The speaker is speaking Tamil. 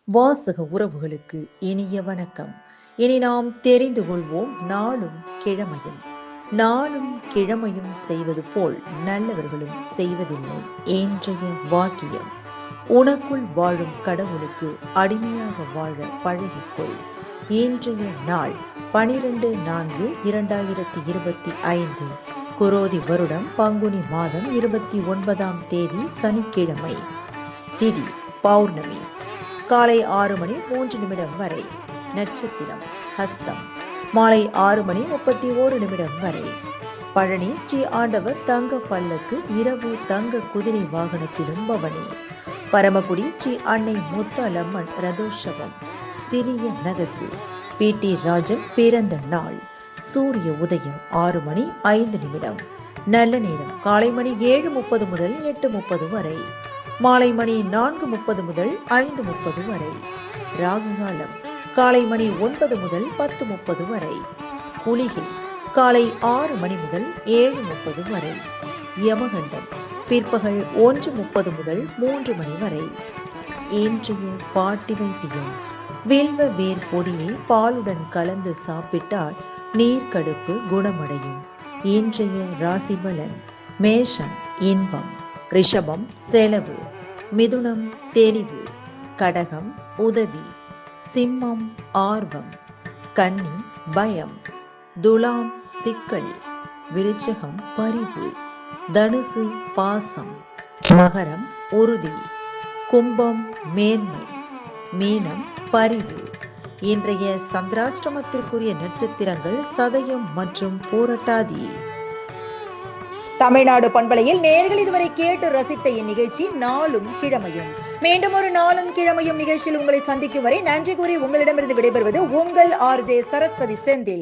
வாசக உறவுகளுக்கு இனிய வணக்கம். இனி நாம் தெரிந்து கொள்வோம் நாளும் கிழமையும். நாளும் கிழமையும் செய்வது போல் நல்லவர்களும் செய்வதில்லை. இன்றைய வாக்கியம்: உனக்குள் வாழும் கடவுளுக்கு அடிமையாக வாழ பழகிக்கொள். இன்றைய நாள் 12/4/2025 குரோதி வருடம் பங்குனி மாதம் 29ஆம் தேதி சனிக்கிழமை. திதி பௌர்ணமி. காலை 6:03 வரை. நட்சத்திரம் ஹஸ்தம். மாலை 6:31 வரை. பழனி ஸ்ரீ ஆண்டவர் தங்க பல்லக்கு இரவு தங்க குதிரை வாகனத்திலும் பவனி. பரமக்குடி ஸ்ரீ அன்னை முத்தாலம்மன் ரதோற்சவம். சிறிய நகசு. பி.டி. ராஜன் பிறந்த நாள். சூரிய உதயம் 6:05. நல்ல நேரம் காலை மணி 7:30 முதல் 8:30 வரை. மாலை மணி 4:30 முதல் 5:30 வரை. ராகு காலம் காலை மணி 9 முதல் 10:30 வரை. குளிகை காலை 6 மணி முதல் 7:30 வரை. யமகண்டம் பிற்பகல் 1:30 முதல் 3 மணி வரை. இன்றைய பாட்டி வைத்தியம்: வில்வ வேர் பொடியை பாலுடன் கலந்து சாப்பிட்டால் நீர்க்கடுப்பு குணமடையும். இன்றைய ராசி பலன்: மேஷம் இன்பம், ரிஷபம் செலவு, மிதுனம் தெளிவு, கடகம் உதவி, சிம்மம் ஆர்வம், கன்னி பயம், துலாம் சிக்கல், விருச்சிகம் பரிவு, தனுசு பாசம், மகரம் உறுதி, கும்பம் மேன்மை, மீனம் பரிவு. இன்றைய சந்திராஷ்டமத்திற்குரிய நட்சத்திரங்கள் சதயம் மற்றும் பூரட்டாதி. தமிழ்நாடு பண்பலையில் நேயர்கள் இதுவரை கேட்டு ரசித்த இந்நிகழ்ச்சி நாளும் கிழமையும். மீண்டும் ஒரு நாளும் கிழமையும் நிகழ்ச்சியில் உங்களை சந்திக்கும் வரை நன்றி கூறி உங்களிடமிருந்து விடைபெறுவது உங்கள் RJ சரஸ்வதி செந்தில்.